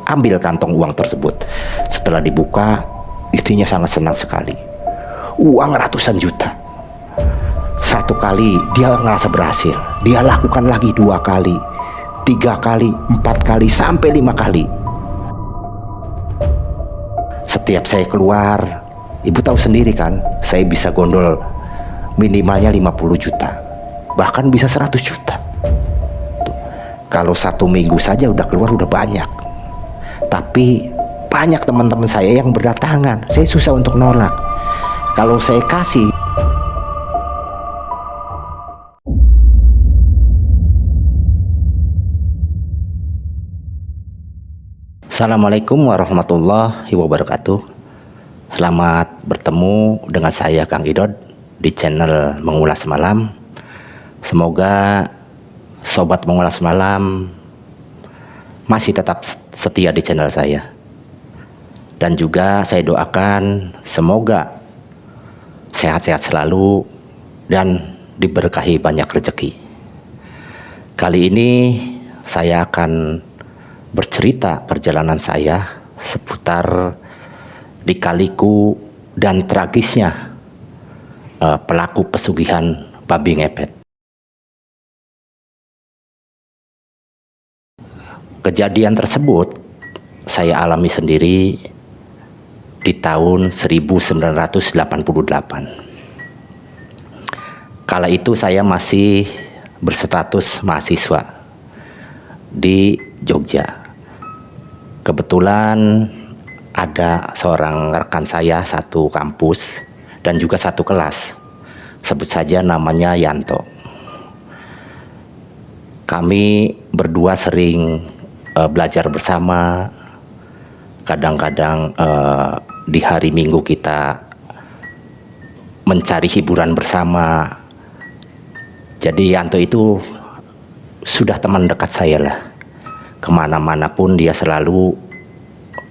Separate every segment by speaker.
Speaker 1: ambil kantong uang tersebut. Setelah dibuka, istrinya sangat senang sekali. Uang ratusan juta. Satu kali dia ngerasa berhasil, dia lakukan lagi 2 kali, 3 kali, 4 kali, sampai 5 kali. Setiap saya keluar, ibu tahu sendiri kan, saya bisa gondol minimalnya 50 juta, bahkan bisa 100 juta. Kalau 1 minggu saja udah keluar udah banyak. Tapi banyak teman-teman saya yang berdatangan, saya susah untuk nolak. Kalau saya kasih, Assalamualaikum warahmatullahi wabarakatuh. Selamat bertemu dengan saya Kang Idod di channel Mengulas Malam. Semoga sobat Mengulas Malam masih tetap setia di channel saya. Dan juga saya doakan semoga sehat-sehat selalu dan diberkahi banyak rezeki. Kali ini saya akan bercerita perjalanan saya seputar lika-liku dan tragisnya pelaku pesugihan babi ngepet. Kejadian tersebut saya alami sendiri di tahun 1988. Kala itu saya masih berstatus mahasiswa di Jogja. Kebetulan ada seorang rekan saya satu kampus dan juga satu kelas, sebut saja namanya Yanto. Kami berdua sering belajar bersama. Kadang-kadang di hari Minggu kita mencari hiburan bersama. Jadi Yanto itu sudah teman dekat saya lah. Kemana-mana pun dia selalu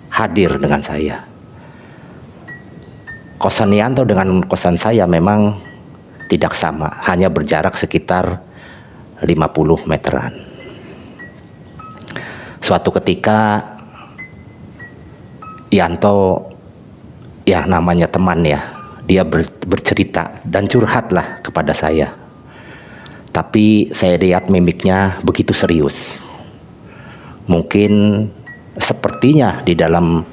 Speaker 1: hadir dengan saya. Kosan Yanto dengan kosan saya memang tidak sama, hanya berjarak sekitar 50 meteran. Suatu ketika Yanto, ya namanya teman ya, dia bercerita dan curhatlah kepada saya. Tapi saya lihat mimiknya begitu serius. Mungkin sepertinya di dalam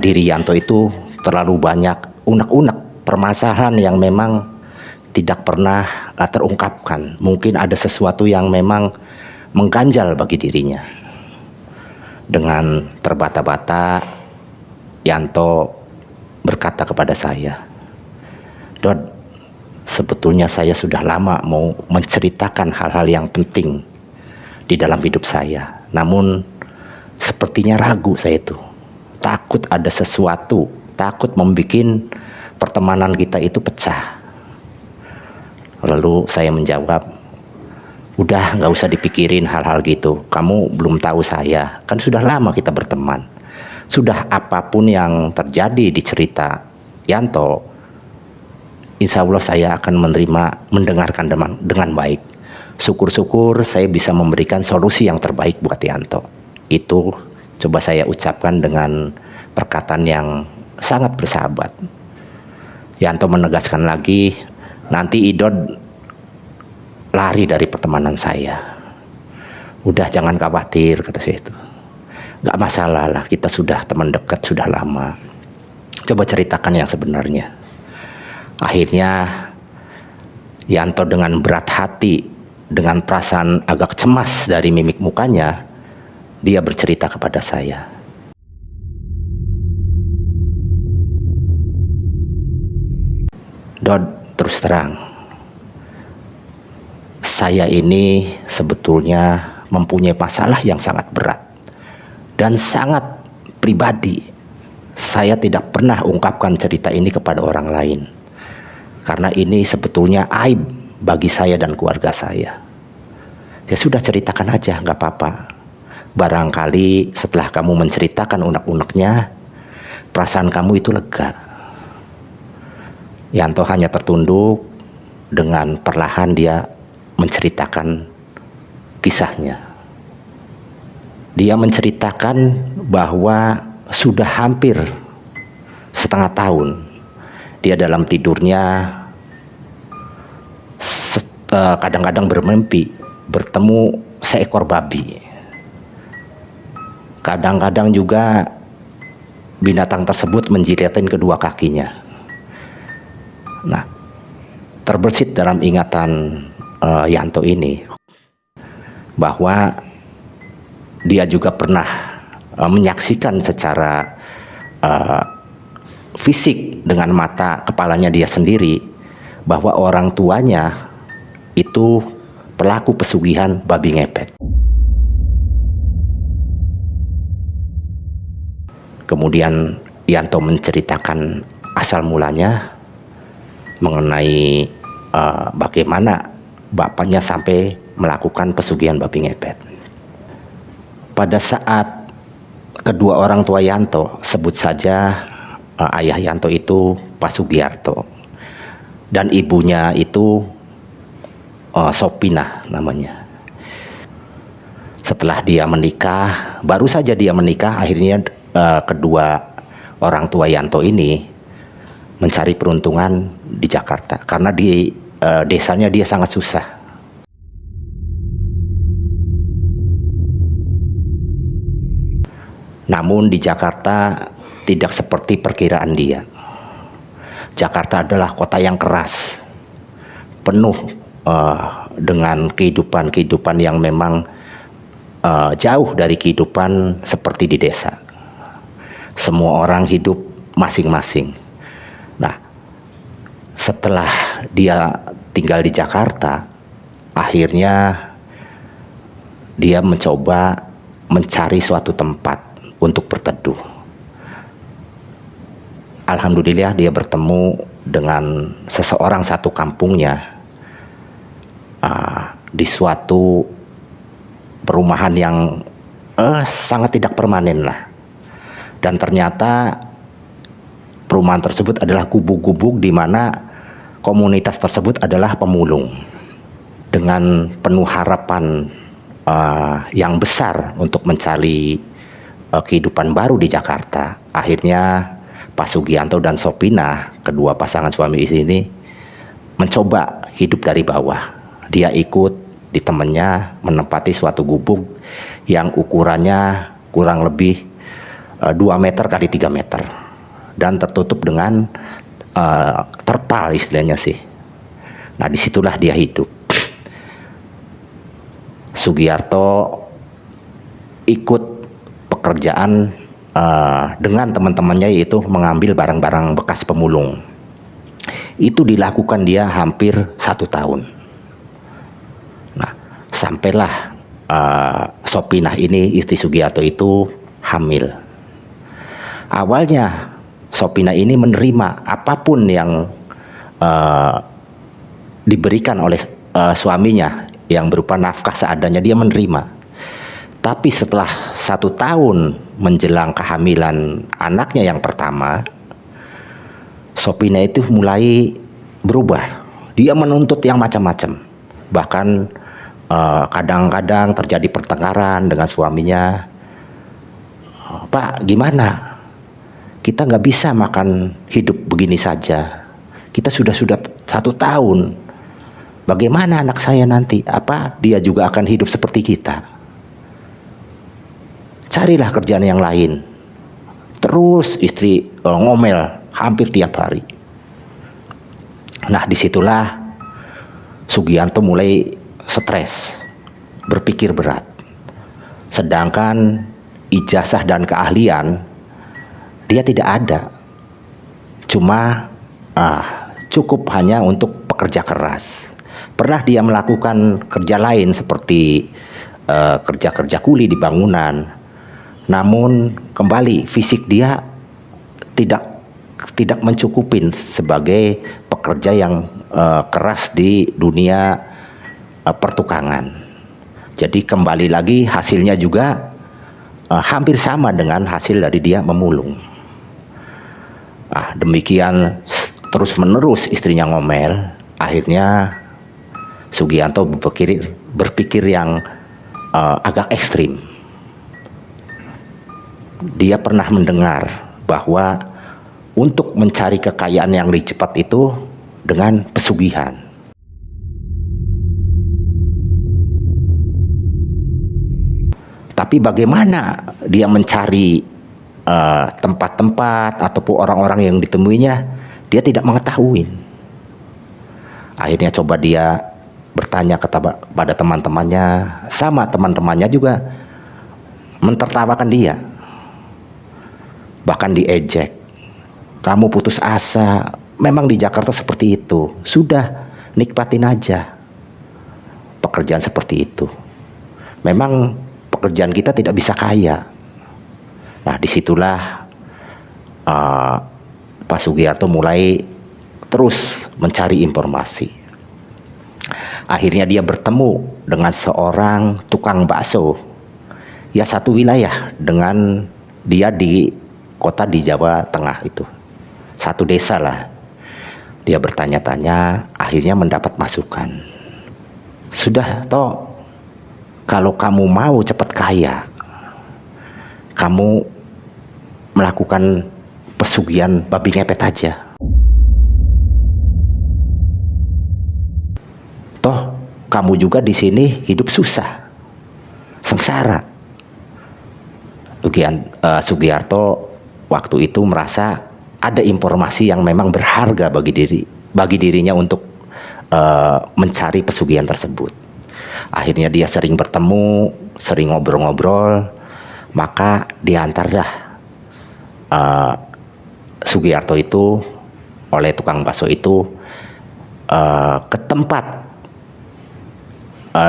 Speaker 1: diri Yanto itu terlalu banyak unek-unek permasalahan yang memang tidak pernah terungkapkan. Mungkin ada sesuatu yang memang mengganjal bagi dirinya. Dengan terbata-bata Yanto berkata kepada saya, "Dod, sebetulnya saya sudah lama mau menceritakan hal-hal yang penting di dalam hidup saya. Namun sepertinya ragu saya itu. Takut ada sesuatu, takut membuat pertemanan kita itu pecah." Lalu saya menjawab, "Udah gak usah dipikirin hal-hal gitu. Kamu belum tahu saya, kan sudah lama kita berteman. Sudah apapun yang terjadi di cerita Yanto, insya Allah saya akan mendengarkan dengan baik. Syukur-syukur saya bisa memberikan solusi yang terbaik buat Yanto." Itu coba saya ucapkan dengan perkataan yang sangat bersahabat. Yanto menegaskan lagi, "Nanti Idod lari dari pertemanan saya." "Udah jangan khawatir," kata saya itu. "Gak masalah lah, kita sudah teman dekat sudah lama. Coba ceritakan yang sebenarnya." Akhirnya Yanto dengan berat hati, dengan perasaan agak cemas dari mimik mukanya, dia bercerita kepada saya. "Dod, terus terang, saya ini sebetulnya mempunyai masalah yang sangat berat dan sangat pribadi. Saya tidak pernah ungkapkan cerita ini kepada orang lain, karena ini sebetulnya aib bagi saya dan keluarga saya. Ya sudah, ceritakan aja, gak apa-apa. Barangkali setelah kamu menceritakan unek-uneknya, perasaan kamu itu lega." Yanto hanya tertunduk, dengan perlahan dia menceritakan kisahnya. Dia menceritakan bahwa sudah hampir setengah tahun dia dalam tidurnya kadang-kadang bermimpi bertemu seekor babi. Kadang-kadang juga binatang tersebut menjilitin kedua kakinya. Nah, terbersit dalam ingatan Yanto ini bahwa dia juga pernah menyaksikan secara fisik dengan mata kepalanya dia sendiri bahwa orang tuanya itu pelaku pesugihan babi ngepet. Kemudian Yanto menceritakan asal mulanya mengenai bagaimana bapaknya sampai melakukan pesugihan babi ngepet. Pada saat kedua orang tua Yanto, sebut saja ayah Yanto itu Pak Sugiarto dan ibunya itu Sopina namanya. Setelah dia menikah, baru saja dia menikah, akhirnya kedua orang tua Yanto ini mencari peruntungan di Jakarta karena di desanya dia sangat susah. Namun di Jakarta tidak seperti perkiraan dia. Jakarta adalah kota yang keras, penuh dengan kehidupan yang memang jauh dari kehidupan seperti di desa. Semua orang hidup masing-masing. Nah, setelah dia tinggal di Jakarta, akhirnya dia mencoba mencari suatu tempat untuk berteduh. Alhamdulillah dia bertemu dengan seseorang satu kampungnya di suatu perumahan yang sangat tidak permanen lah. Dan ternyata perumahan tersebut adalah gubuk-gubuk di mana komunitas tersebut adalah pemulung. Dengan penuh harapan yang besar untuk mencari kehidupan baru di Jakarta, akhirnya Pak Sugianto dan Sopina, kedua pasangan suami istri ini, mencoba hidup dari bawah. Dia ikut di temannya menempati suatu gubuk yang ukurannya kurang lebih 2 meter kali 3 meter dan tertutup dengan terpal istilahnya sih. Nah, disitulah dia hidup. Sugiarto ikut pekerjaan dengan teman-temannya, yaitu mengambil barang-barang bekas pemulung. Itu dilakukan dia hampir 1 tahun. Nah, sampailah Sopinah ini, istri Sugiarto itu hamil. Awalnya Sopinah ini menerima apapun yang diberikan oleh suaminya yang berupa nafkah seadanya, dia menerima. Tapi setelah 1 tahun menjelang kehamilan anaknya yang pertama, Sopinah itu mulai berubah. Dia menuntut yang macam-macam. Bahkan kadang-kadang terjadi pertengkaran dengan suaminya. Pak, gimana? Kita nggak bisa makan hidup begini saja. Kita sudah 1 tahun. Bagaimana anak saya nanti? Apa dia juga akan hidup seperti kita? Carilah kerjaan yang lain. Terus istri ngomel hampir tiap hari. Nah, disitulah Sugianto mulai stres, berpikir berat. Sedangkan ijazah dan keahlian dia tidak ada. Cuma cukup hanya untuk pekerja keras. Pernah dia melakukan kerja lain seperti kerja-kerja kuli di bangunan. Namun kembali fisik dia tidak mencukupin sebagai pekerja yang keras di dunia pertukangan. Jadi kembali lagi hasilnya juga hampir sama dengan hasil dari dia memulung. Demikian terus menerus istrinya ngomel. Akhirnya Sugianto berpikir yang agak ekstrim. dia pernah mendengar bahwa untuk mencari kekayaan yang lebih cepat itu dengan pesugihan. Tapi bagaimana dia mencari tempat-tempat ataupun orang-orang yang ditemuinya, dia tidak mengetahui. Akhirnya coba dia bertanya kepada teman-temannya, sama teman-temannya juga mentertawakan dia, bahkan diejek. Kamu putus asa, memang di Jakarta seperti itu, sudah nikmatin aja pekerjaan seperti itu. Memang pekerjaan kita tidak bisa kaya. Nah, disitulah Pak Sugiarto mulai terus mencari informasi. Akhirnya dia bertemu dengan seorang tukang bakso, ya satu wilayah dengan dia di kota di Jawa Tengah itu, satu desa lah. Dia bertanya-tanya, akhirnya mendapat masukan. Sudah toh, kalau kamu mau cepat kaya, kamu melakukan pesugihan babi ngepet aja. Toh kamu juga di sini hidup susah, sengsara. Sugiarto waktu itu merasa ada informasi yang memang berharga bagi dirinya untuk mencari pesugihan tersebut. Akhirnya dia sering bertemu, sering ngobrol-ngobrol, maka diantarlah Sugiarto itu oleh tukang bakso itu ke tempat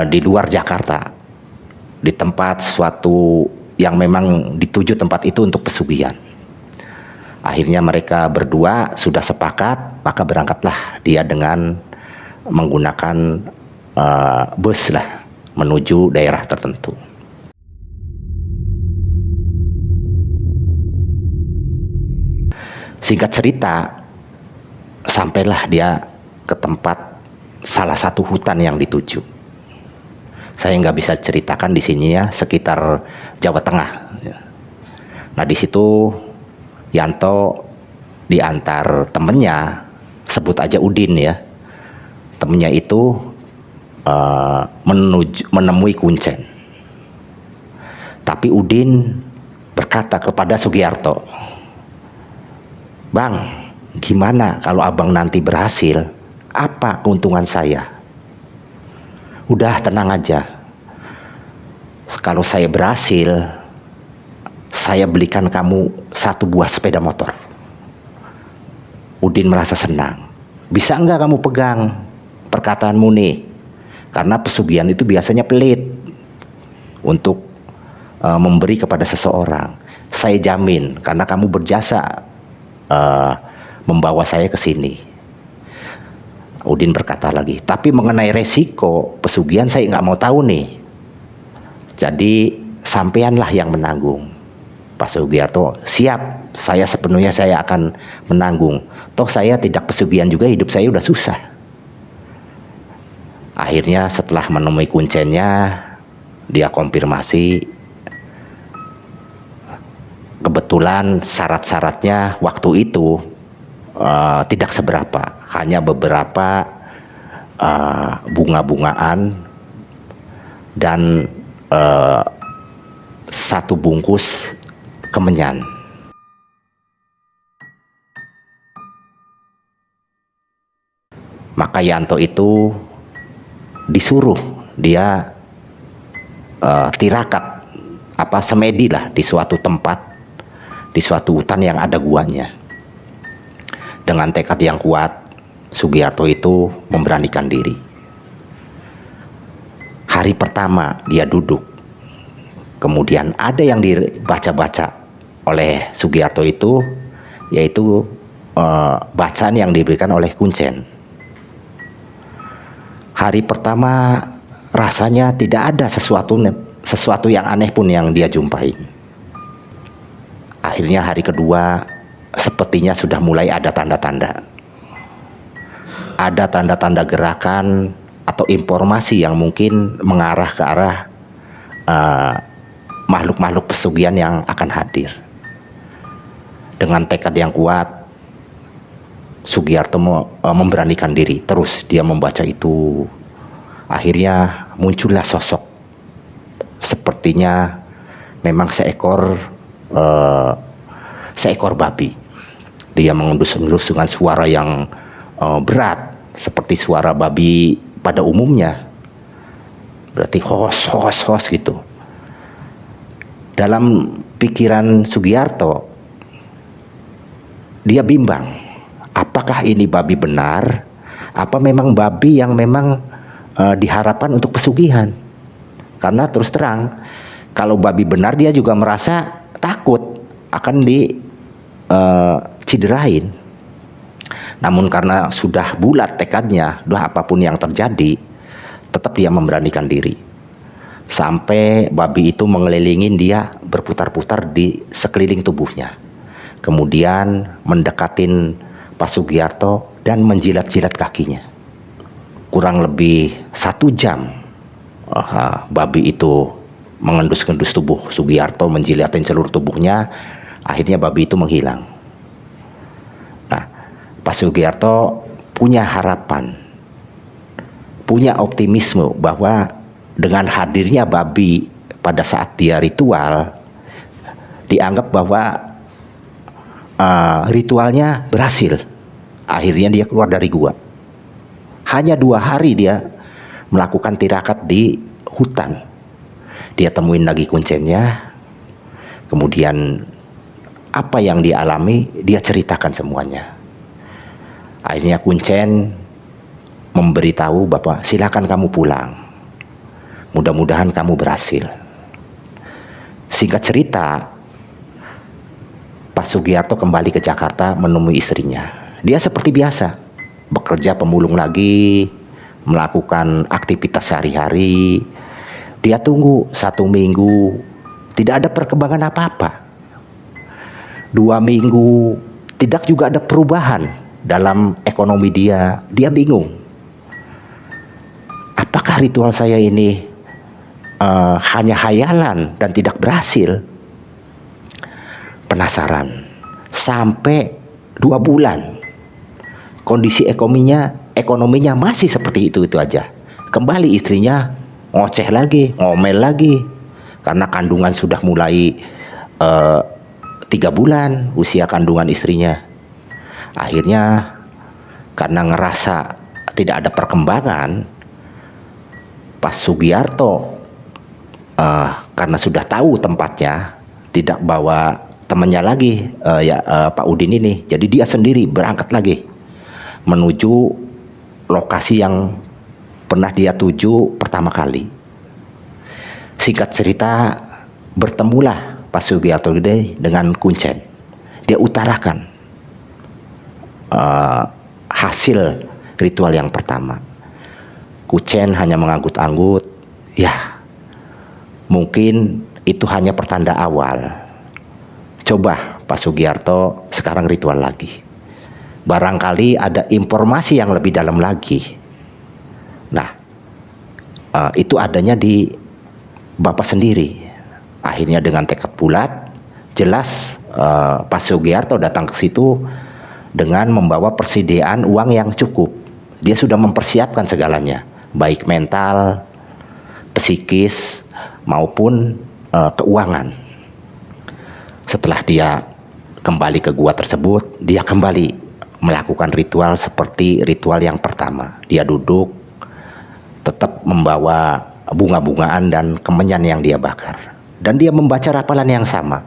Speaker 1: di luar Jakarta, di tempat suatu yang memang dituju tempat itu untuk pesugihan. Akhirnya mereka berdua sudah sepakat, maka berangkatlah dia dengan menggunakan bus lah menuju daerah tertentu. Singkat cerita, sampailah dia ke tempat salah satu hutan yang dituju. Saya nggak bisa ceritakan di sini ya, sekitar Jawa Tengah. Nah di situ Yanto diantar temennya, sebut aja Udin ya. Temennya itu menemui Kuncen. Tapi Udin berkata kepada Sugiarto, "Bang, gimana kalau abang nanti berhasil? Apa keuntungan saya? Udah tenang aja. Kalau saya berhasil, saya belikan kamu satu buah sepeda motor." Udin merasa senang. "Bisa enggak kamu pegang perkataanmu nih? Karena pesugihan itu biasanya pelit untuk memberi kepada seseorang. Saya jamin karena kamu berjasa membawa saya ke sini." Udin berkata lagi, "Tapi mengenai resiko pesugihan saya nggak mau tahu nih. Jadi sampeanlah yang menanggung." Pak Sugiarto, "Siap, saya sepenuhnya saya akan menanggung. Toh saya tidak pesugihan juga, hidup saya udah susah." Akhirnya setelah menemui Kuncennya, dia konfirmasi. Kebetulan syarat-syaratnya waktu itu tidak seberapa, hanya beberapa bunga-bungaan dan satu bungkus kemenyan. Maka Yanto itu disuruh dia tirakat semedi lah di suatu tempat, di suatu hutan yang ada guanya. Dengan tekad yang kuat, Sugiarto itu memberanikan diri. Hari pertama dia duduk, kemudian ada yang dibaca-baca oleh Sugiarto itu, yaitu bacaan yang diberikan oleh Kuncen. Hari pertama rasanya tidak ada sesuatu yang aneh pun yang dia jumpai. Akhirnya hari kedua sepertinya sudah mulai ada tanda-tanda. Ada tanda-tanda gerakan atau informasi yang mungkin mengarah ke arah makhluk-makhluk pesugihan yang akan hadir. Dengan tekad yang kuat, Sugiarto memberanikan diri. Terus dia membaca itu. Akhirnya muncullah sosok. Sepertinya memang seekor babi. Dia mengendus-endus dengan suara yang berat, seperti suara babi pada umumnya. Berarti hos gitu. Dalam pikiran Sugiarto, dia bimbang, apakah ini babi benar, apa memang babi yang memang diharapkan untuk pesugihan. Karena terus terang, kalau babi benar dia juga merasa takut akan diciderain. Namun karena sudah bulat tekadnya, apapun yang terjadi, tetap dia memberanikan diri. Sampai babi itu mengelilingi dia, berputar-putar di sekeliling tubuhnya. Kemudian mendekatin Pak Sugiarto dan menjilat-jilat kakinya. Kurang lebih 1 jam babi itu mengendus-endus tubuh Sugiarto, menjilatin seluruh tubuhnya. Akhirnya babi itu menghilang. Nah, Pak Sugiarto punya harapan, punya optimisme bahwa dengan hadirnya babi pada saat dia ritual, dianggap bahwa ritualnya berhasil. Akhirnya dia keluar dari gua. Hanya 2 hari dia melakukan tirakat di hutan. Dia temuin lagi kuncennya. Kemudian apa yang dia alami, dia ceritakan semuanya. Akhirnya kuncen memberitahu bahwa silakan kamu pulang. Mudah-mudahan kamu berhasil. Singkat cerita, Pak Sugiarto kembali ke Jakarta menemui istrinya. Dia seperti biasa, bekerja pemulung lagi, melakukan aktivitas sehari-hari. Dia tunggu 1 minggu, tidak ada perkembangan apa-apa. 2 minggu, tidak juga ada perubahan dalam ekonomi dia. Dia bingung. Apakah ritual saya ini hanya hayalan dan tidak berhasil? Penasaran. Sampai 2 bulan kondisi ekonominya masih seperti itu aja. Kembali istrinya ngoceh lagi, ngomel lagi, karena kandungan sudah mulai 3 bulan usia kandungan istrinya. Akhirnya karena ngerasa tidak ada perkembangan, Pak Sugiarto karena sudah tahu tempatnya, tidak bawa temannya lagi, Pak Udin ini. Jadi dia sendiri berangkat lagi menuju lokasi yang pernah dia tuju pertama kali. Singkat cerita, bertemulah Pak Sugiarto dengan kuncen. Dia utarakan hasil ritual yang pertama. Kuncen hanya menganggut-anggut, ya mungkin itu hanya pertanda awal. Coba Pak Sugiarto sekarang ritual lagi. Barangkali ada informasi yang lebih dalam lagi. Nah, itu adanya di Bapak sendiri. Akhirnya dengan tekad bulat, jelas Pak Sugiarto datang ke situ dengan membawa persediaan uang yang cukup. Dia sudah mempersiapkan segalanya, baik mental, psikis, maupun keuangan. Setelah dia kembali ke gua tersebut, dia kembali melakukan ritual seperti ritual yang pertama. Dia duduk, tetap membawa bunga-bungaan dan kemenyan yang dia bakar. Dan dia membaca rapalan yang sama.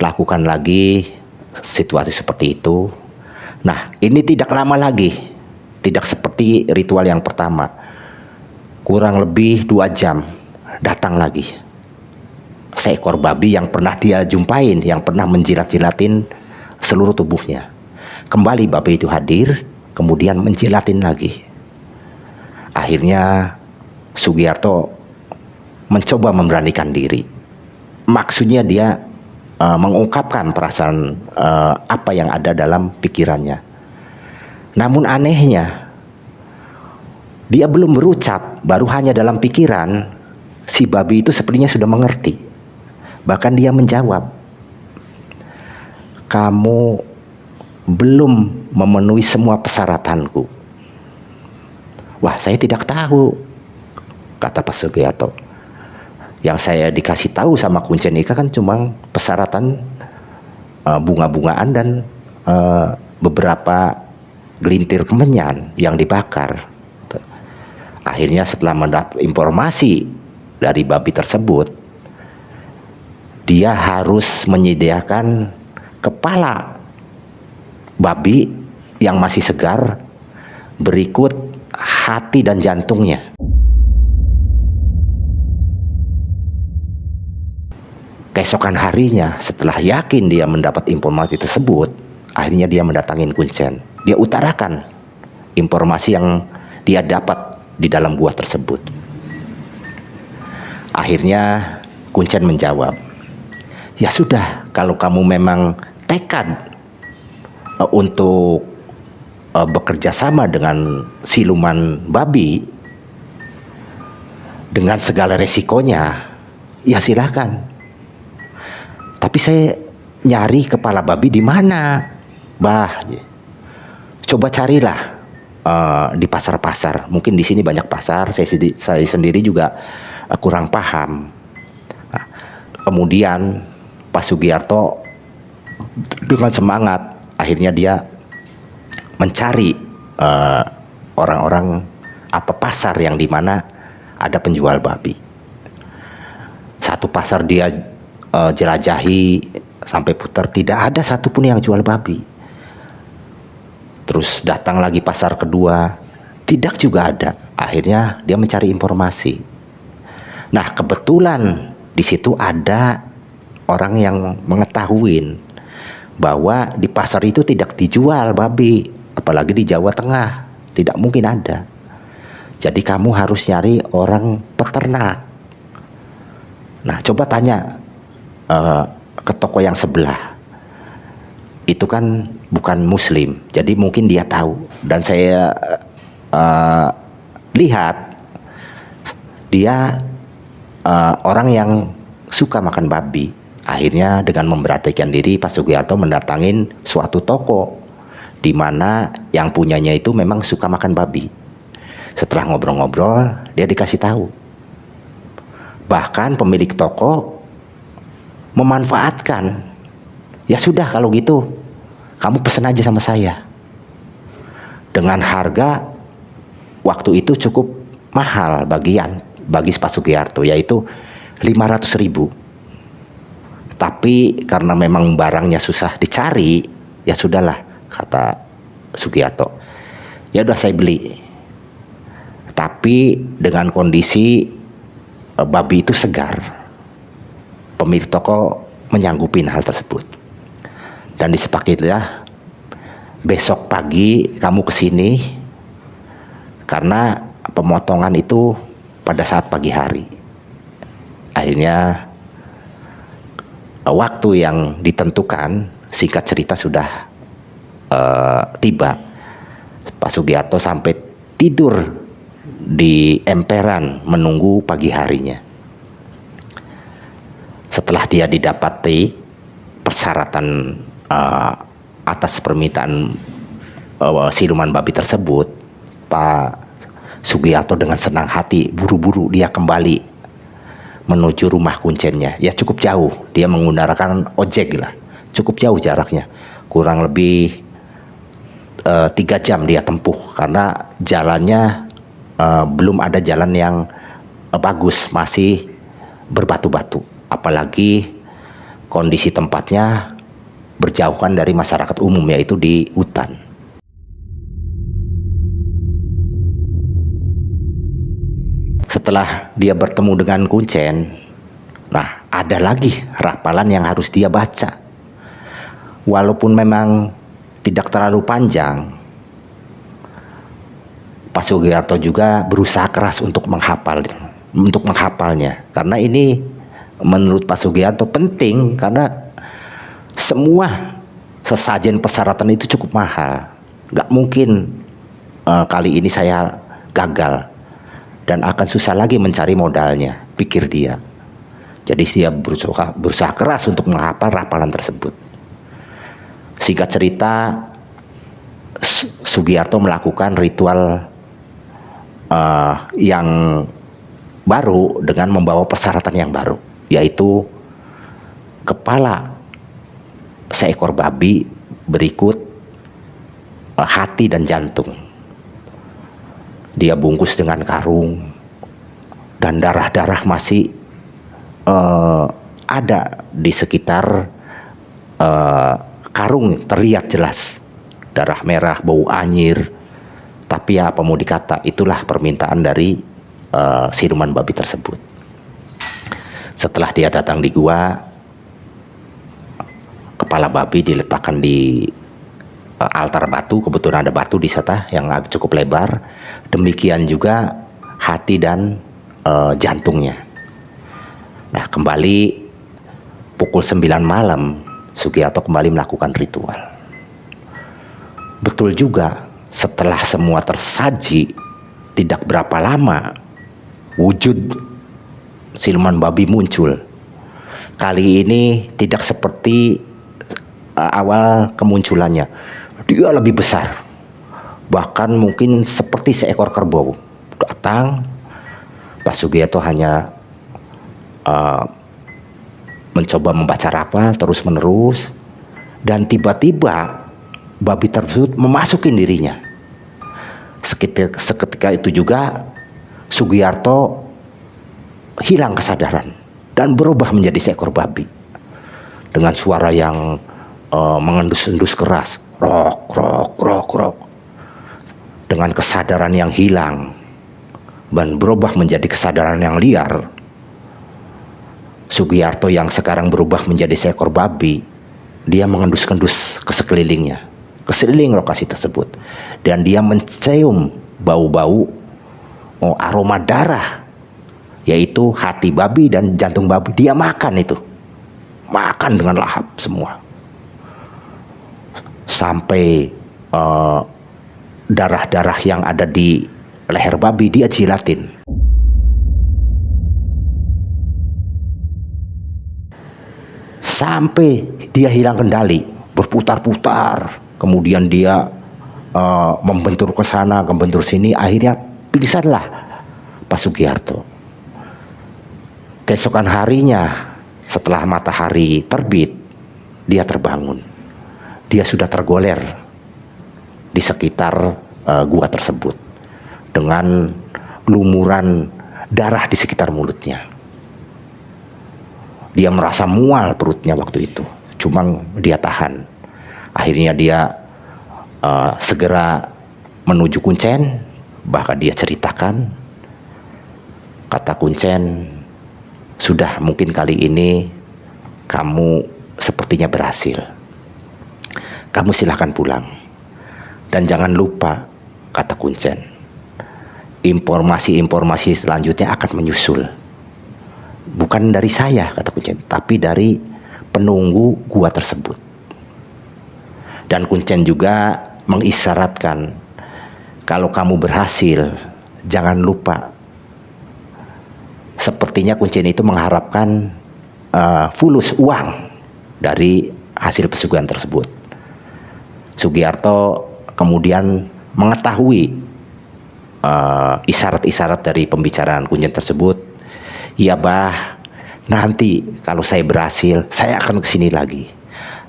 Speaker 1: Lakukan lagi situasi seperti itu. Nah, ini tidak lama lagi. Tidak seperti ritual yang pertama. Kurang lebih 2 jam datang lagi seekor babi yang pernah dia jumpain, yang pernah menjilat-jilatin seluruh tubuhnya. Kembali babi itu hadir, kemudian menjilatin lagi. Akhirnya Sugiarto mencoba memberanikan diri. Maksudnya dia mengungkapkan perasaan apa yang ada dalam pikirannya. Namun anehnya, dia belum berucap, baru hanya dalam pikiran, si babi itu sepertinya sudah mengerti. Bahkan dia menjawab, kamu belum memenuhi semua persyaratanku. Wah, saya tidak tahu, kata Pak Sugiarto. Yang saya dikasih tahu sama Kuncen Ika kan cuma persyaratan bunga-bungaan dan beberapa gelintir kemenyan yang dibakar. Akhirnya setelah mendapat informasi dari babi tersebut, dia harus menyediakan kepala babi yang masih segar berikut hati dan jantungnya. Keesokan harinya, setelah yakin dia mendapat informasi tersebut, akhirnya dia mendatangin Kuncen. Dia utarakan informasi yang dia dapat di dalam gua tersebut. Akhirnya Kuncen menjawab, ya sudah, kalau kamu memang tekad untuk bekerja sama dengan siluman babi dengan segala resikonya, ya silakan. Tapi saya nyari kepala babi di mana, Bah? Coba carilah di pasar-pasar. Mungkin di sini banyak pasar. Saya sendiri juga kurang paham. Nah, kemudian Pak Sugiarto dengan semangat akhirnya dia mencari orang-orang apa pasar yang dimana ada penjual babi. Satu pasar dia jelajahi sampai putar, tidak ada satupun yang jual babi. Terus datang lagi pasar kedua, tidak juga ada. Akhirnya dia mencari informasi. Nah, kebetulan di situ ada orang yang mengetahui bahwa di pasar itu tidak dijual babi, apalagi di Jawa Tengah, tidak mungkin ada. Jadi kamu harus nyari orang peternak. Nah, coba tanya ke toko yang sebelah. Itu kan bukan muslim, jadi mungkin dia tahu. Dan saya lihat dia orang yang suka makan babi. Akhirnya dengan memberanikan diri, Pak Sugiarto mendatangin suatu toko di mana yang punyanya itu memang suka makan babi. Setelah ngobrol-ngobrol, dia dikasih tahu. Bahkan pemilik toko memanfaatkan. Ya sudah, kalau gitu kamu pesan aja sama saya. Dengan harga waktu itu cukup mahal bagi Pak Sugiarto, yaitu 500.000. Tapi karena memang barangnya susah dicari, ya sudahlah, kata Sugiarto. Ya udah, saya beli. Tapi dengan kondisi babi itu segar. Pemilik toko menyanggupin hal tersebut. Dan disepakatilah, besok pagi kamu kesini, karena pemotongan itu pada saat pagi hari. Akhirnya waktu yang ditentukan, singkat cerita, sudah tiba. Pak Sugiarto sampai tidur di emperan menunggu pagi harinya. Setelah dia didapati persyaratan atas permintaan siluman babi tersebut, Pak Sugiarto dengan senang hati buru-buru dia kembali menuju rumah Kuncennya. Ya cukup jauh, dia menggunakan ojek lah, cukup jauh jaraknya, kurang lebih 3 jam dia tempuh, karena jalannya belum ada jalan yang bagus, masih berbatu-batu, apalagi kondisi tempatnya berjauhan dari masyarakat umum, yaitu di hutan. Setelah dia bertemu dengan Kuncen, nah ada lagi rapalan yang harus dia baca. Walaupun memang tidak terlalu panjang, Pak Sugiarto juga berusaha keras untuk menghafalnya. Karena ini menurut Pak Sugiarto penting, karena semua sesajen persyaratan itu cukup mahal. Gak mungkin kali ini saya gagal dan akan susah lagi mencari modalnya, pikir dia. Jadi dia berusaha keras untuk menghafal rapalan tersebut. Singkat cerita, Sugiarto melakukan ritual yang baru dengan membawa persyaratan yang baru, yaitu kepala seekor babi berikut hati dan jantung. Dia bungkus dengan karung dan darah-darah masih ada di sekitar karung, terlihat jelas darah merah, bau anyir. Tapi ya apa mau dikata, itulah permintaan dari siluman babi tersebut. Setelah dia datang di gua, kepala babi diletakkan di altar batu. Kebetulan ada batu di sana yang cukup lebar. Demikian juga hati dan jantungnya. Nah, kembali pukul 9 malam Sugiarto kembali melakukan ritual. Betul juga, setelah semua tersaji, tidak berapa lama wujud siluman babi muncul. Kali ini tidak seperti awal kemunculannya. Dia lebih besar, bahkan mungkin seperti seekor kerbau. Datang, Pak Sugiarto hanya mencoba membaca rapal terus menerus, dan tiba-tiba babi tersebut memasuki dirinya. Seketika itu juga Sugiarto hilang kesadaran dan berubah menjadi seekor babi dengan suara yang mengendus-endus keras, rok rok rok rok. Dengan kesadaran yang hilang dan berubah menjadi kesadaran yang liar, Sugiarto yang sekarang berubah menjadi seekor babi, dia mengendus-endus ke sekelilingnya, ke sekeliling lokasi tersebut, dan dia mencium bau-bau aroma darah, yaitu hati babi dan jantung babi. Dia makan itu, makan dengan lahap semua, sampai darah-darah yang ada di leher babi dia jilatin. Sampai dia hilang kendali, berputar-putar, kemudian dia membentur ke sana, membentur sini, akhirnya pingsanlah Pak Sugiarto. Keesokan harinya, setelah matahari terbit, dia terbangun. Dia sudah tergoler di sekitar gua tersebut dengan lumuran darah di sekitar mulutnya. Dia merasa mual perutnya waktu itu, cuma dia tahan. Akhirnya dia segera menuju Kuncen. Bahkan dia ceritakan, kata Kuncen, sudah mungkin kali ini kamu sepertinya berhasil. Kamu silahkan pulang. Dan jangan lupa, kata Kuncen, informasi-informasi selanjutnya akan menyusul. Bukan dari saya, kata Kuncen, tapi dari penunggu gua tersebut. Dan Kuncen juga mengisyaratkan, kalau kamu berhasil, jangan lupa. Sepertinya Kuncen itu mengharapkan fulus uang dari hasil pesugihan tersebut. Sugiarto kemudian mengetahui isyarat-isyarat dari pembicaraan Kuncen tersebut. Ya bah, nanti kalau saya berhasil, saya akan kesini lagi.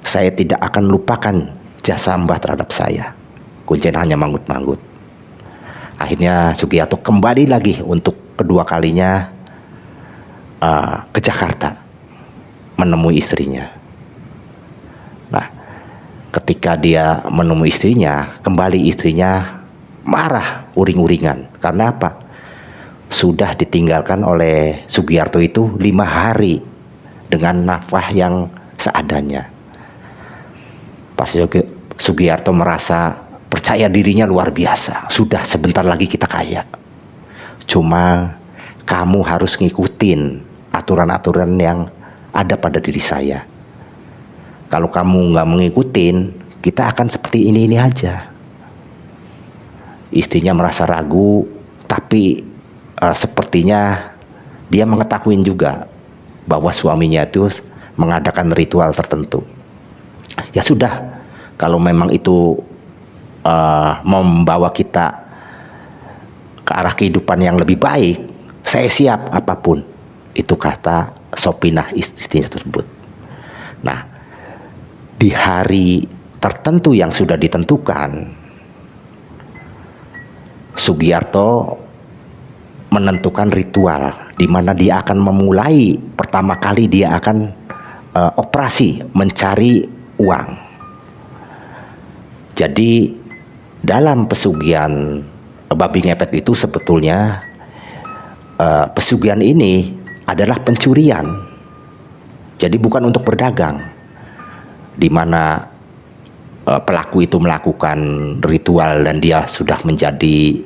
Speaker 1: Saya tidak akan lupakan jasa Mbah terhadap saya. Kuncen hanya manggut-manggut. Akhirnya Sugiarto kembali lagi untuk kedua kalinya ke Jakarta menemui istrinya. Nah, ketika dia menemui istrinya, kembali istrinya marah uring-uringan. Karena apa? Sudah ditinggalkan oleh Sugiarto itu 5 hari dengan nafkah yang seadanya. Pas Sugiarto merasa percaya dirinya luar biasa. Sudah sebentar lagi kita kaya. Cuma kamu harus ngikutin aturan-aturan yang ada pada diri saya. Kalau kamu nggak mengikutin, kita akan seperti ini aja. Istrinya merasa ragu, tapi sepertinya dia mengetahui juga bahwa suaminya itu mengadakan ritual tertentu. Ya sudah, kalau memang itu membawa kita ke arah kehidupan yang lebih baik, saya siap apapun. Itu kata Sopinah istrinya tersebut. Nah, di hari tertentu yang sudah ditentukan, Sugiarto menentukan ritual di mana dia akan memulai pertama kali dia akan operasi mencari uang. Jadi dalam pesugihan babi ngepet itu sebetulnya pesugihan ini adalah pencurian. Jadi bukan untuk berdagang, di mana pelaku itu melakukan ritual dan dia sudah menjadi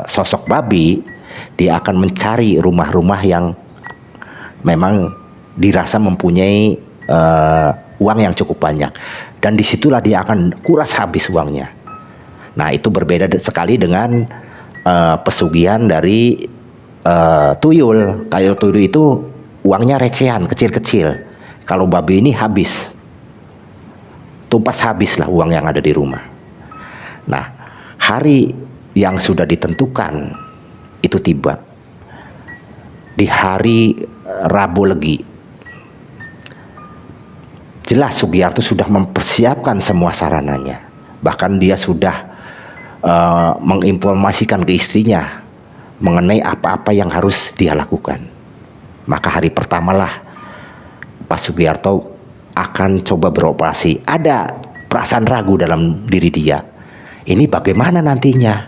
Speaker 1: sosok babi. Dia akan mencari rumah-rumah yang memang dirasa mempunyai uang yang cukup banyak, dan disitulah dia akan kuras habis uangnya. Nah, itu berbeda sekali dengan pesugihan dari tuyul. Kayak tuyul itu uangnya recehan, kecil-kecil. Kalau babi ini habis, tumpas habis lah uang yang ada di rumah. Nah, hari yang sudah ditentukan itu tiba di hari Rabu Legi. Jelas Sugiarto sudah mempersiapkan semua sarananya. Bahkan dia sudah menginformasikan ke istrinya mengenai apa-apa yang harus dia lakukan. Maka hari pertamalah Pak Sugiarto akan coba beroperasi. Ada perasaan ragu dalam diri dia. Ini bagaimana nantinya?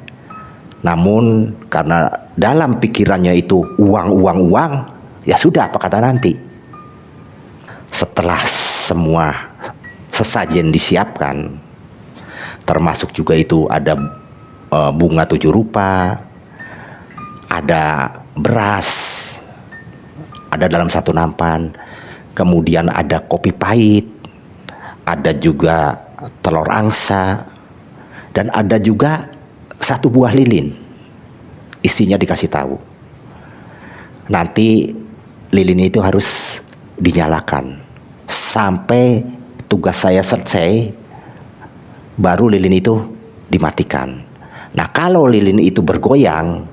Speaker 1: Namun karena dalam pikirannya itu uang, ya sudah, apa kata nanti. Setelah semua sesajen disiapkan, termasuk juga itu ada bunga 7 rupa, ada beras, ada dalam satu nampan, kemudian ada kopi pahit, ada juga telur angsa, dan ada juga 1 buah lilin. Istrinya dikasih tahu, nanti lilin itu harus dinyalakan sampai tugas saya selesai, baru lilin itu dimatikan. Nah, kalau lilin itu bergoyang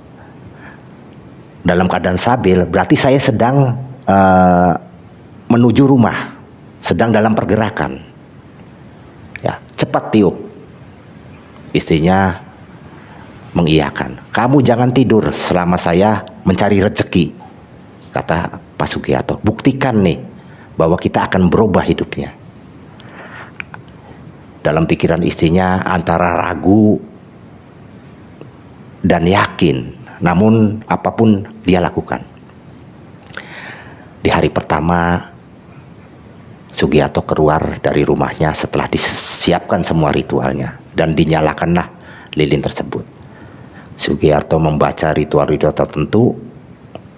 Speaker 1: dalam keadaan stabil, berarti saya sedang menuju rumah, sedang dalam pergerakan. Ya, cepat tiup. Istrinya mengiyakan. Kamu jangan tidur selama saya mencari rezeki, kata Pak Sugiarto. Buktikan nih bahwa kita akan berubah hidupnya. Dalam pikiran istrinya antara ragu dan yakin, namun apapun dia lakukan. Di hari pertama Sugiarto keluar dari rumahnya setelah disiapkan semua ritualnya dan dinyalakanlah lilin tersebut. Sugiarto membaca ritual-ritual tertentu,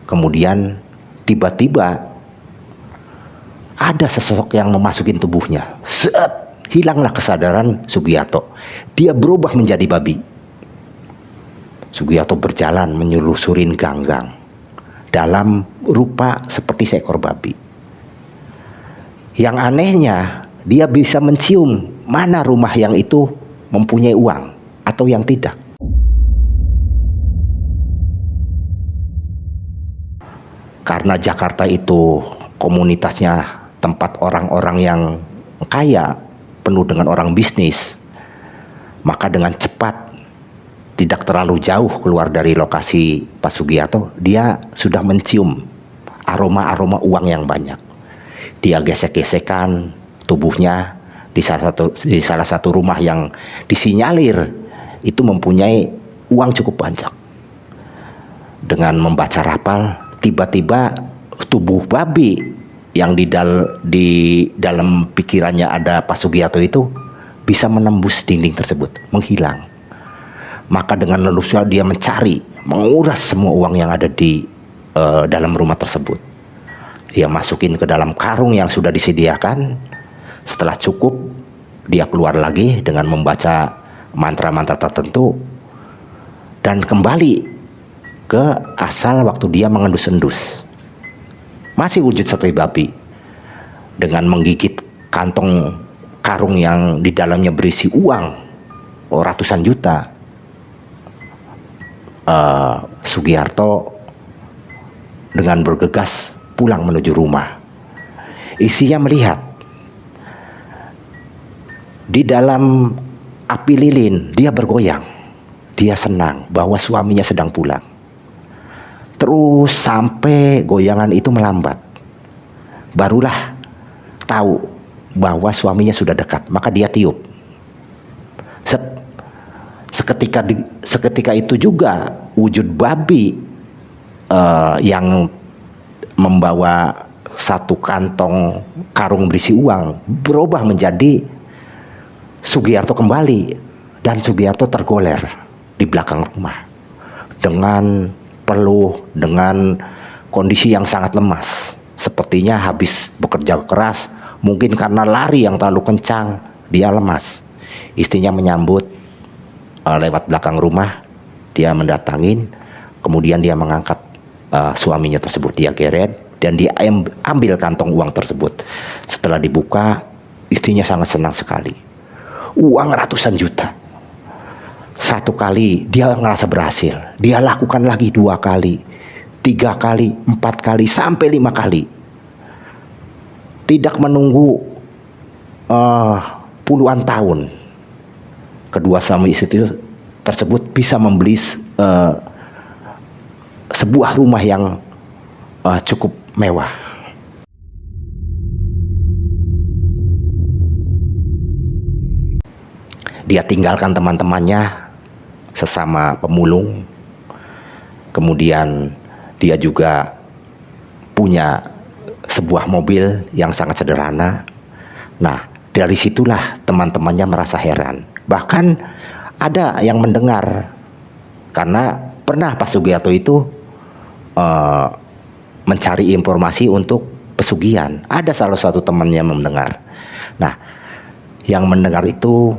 Speaker 1: kemudian tiba-tiba ada sosok yang memasukin tubuhnya. Hilanglah kesadaran Sugiarto. Dia berubah menjadi babi. Sugiarto berjalan menyelusurin gang-gang dalam rupa seperti seekor babi. Yang anehnya, dia bisa mencium mana rumah yang itu mempunyai uang atau yang tidak. Karena Jakarta itu komunitasnya tempat orang-orang yang kaya, penuh dengan orang bisnis, maka dengan cepat, tidak terlalu jauh keluar dari lokasi Pak Sugiarto, dia sudah mencium aroma-aroma uang yang banyak. Dia gesek-gesekan tubuhnya di salah satu rumah yang disinyalir itu mempunyai uang cukup banyak. Dengan membaca rapal, tiba-tiba tubuh babi yang di dalam pikirannya ada Pak Sugiarto itu bisa menembus dinding tersebut, menghilang. Maka dengan leluasa dia mencari, menguras semua uang yang ada di dalam rumah tersebut. Dia masukin ke dalam karung yang sudah disediakan. Setelah cukup, dia keluar lagi dengan membaca mantra-mantra tertentu dan kembali ke asal waktu dia mengendus-endus. Masih wujud seperti babi, dengan menggigit kantong karung yang di dalamnya berisi uang ratusan juta. Sugiarto dengan bergegas pulang menuju rumah. Istrinya melihat di dalam api lilin, dia bergoyang. Dia senang bahwa suaminya sedang pulang. Terus sampai goyangan itu melambat, barulah tahu bahwa suaminya sudah dekat. Maka dia tiup. Seketika itu juga wujud babi yang membawa satu kantong karung berisi uang berubah menjadi Sugiarto kembali, dan Sugiarto tergoler di belakang rumah dengan peluh, dengan kondisi yang sangat lemas, sepertinya habis bekerja keras, mungkin karena lari yang terlalu kencang, dia lemas. Istrinya menyambut lewat belakang rumah, dia mendatangin, kemudian dia mengangkat suaminya tersebut, dia geret dan dia ambil kantong uang tersebut. Setelah dibuka, istrinya sangat senang sekali. Uang ratusan juta. Satu kali dia ngerasa berhasil, dia lakukan lagi 2 kali, 3 kali, 4 kali, sampai 5 kali. Tidak menunggu puluhan tahun, kedua suami istri tersebut bisa membeli sebuah rumah yang cukup mewah. Dia tinggalkan teman-temannya sesama pemulung. Kemudian dia juga punya sebuah mobil yang sangat sederhana. Nah, dari situlah teman-temannya merasa heran. Bahkan ada yang mendengar, karena pernah Pak Sugiarto itu mencari informasi untuk pesugihan. Ada salah satu temannya mendengar. Nah, yang mendengar itu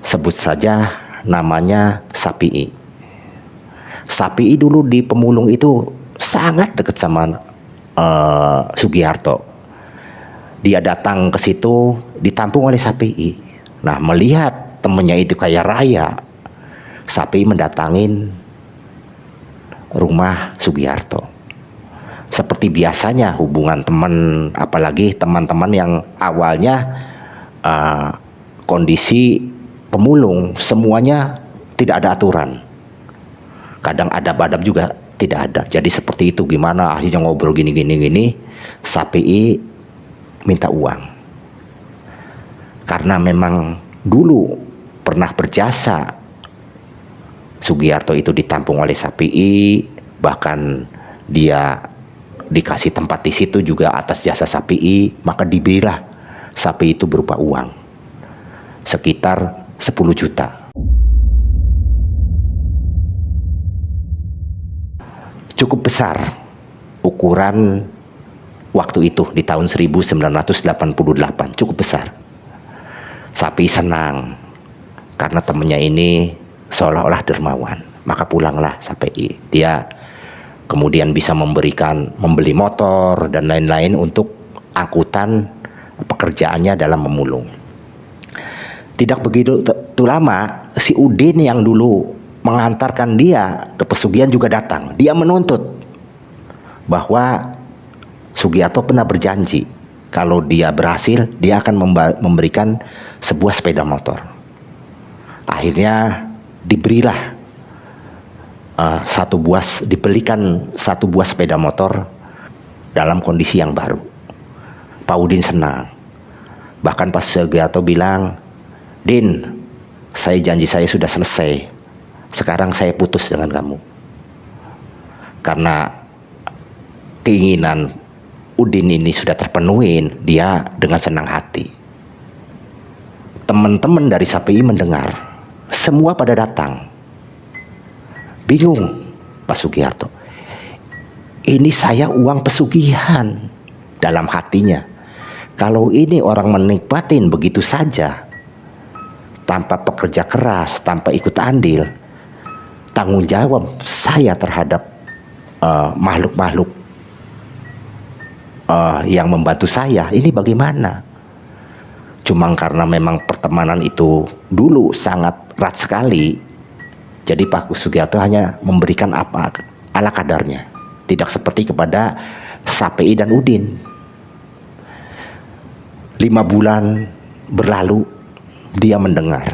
Speaker 1: sebut saja namanya Sapi'i. Sapi'i dulu di pemulung itu sangat dekat sama Sugiarto. Dia datang ke situ ditampung oleh Sapi'i. Nah, melihat temennya itu kaya raya, Sapi'i mendatangin rumah Sugiarto. Seperti biasanya hubungan teman, apalagi teman-teman yang awalnya kondisi pemulung, semuanya tidak ada aturan. Kadang ada adab juga tidak ada. Jadi seperti itu, gimana akhirnya ngobrol gini. Sapi'i minta uang. Karena memang dulu pernah berjasa, Sugiarto itu ditampung oleh Sapi'i, bahkan dia dikasih tempat di situ juga atas jasa Sapi'i, maka diberilah Sapi'i itu berupa uang sekitar 10 juta. Cukup besar ukuran waktu itu di tahun 1988, cukup besar. Sapi'i senang karena temannya ini seolah-olah dermawan. Maka pulanglah Sapi'i. Dia kemudian bisa membeli motor dan lain-lain untuk angkutan pekerjaannya dalam memulung. Tidak begitu lama, si Udin yang dulu mengantarkan dia ke pesugihan juga datang. Dia menuntut bahwa Sugiarto pernah berjanji kalau dia berhasil, dia akan memberikan sebuah sepeda motor. Akhirnya diberilah dibelikan satu buah sepeda motor dalam kondisi yang baru. Pak Udin senang. Bahkan Pak Sugiarto bilang, "Din, janji saya sudah selesai. Sekarang saya putus dengan kamu." Karena keinginan Udin ini sudah terpenuhi, dia dengan senang hati. Teman-teman dari Sapi'i mendengar, semua pada datang. Bingung Pak Sugiarto. Ini saya uang pesugihan. Dalam hatinya, kalau ini orang menikmatin begitu saja, tanpa pekerja keras, tanpa ikut andil, tanggung jawab saya terhadap makhluk-makhluk yang membantu saya ini bagaimana? Cuma karena memang pertemanan itu dulu sangat erat sekali, jadi Pak Sugiarto hanya memberikan apa ala kadarnya, tidak seperti kepada Sapei dan Udin. 5 bulan berlalu, dia mendengar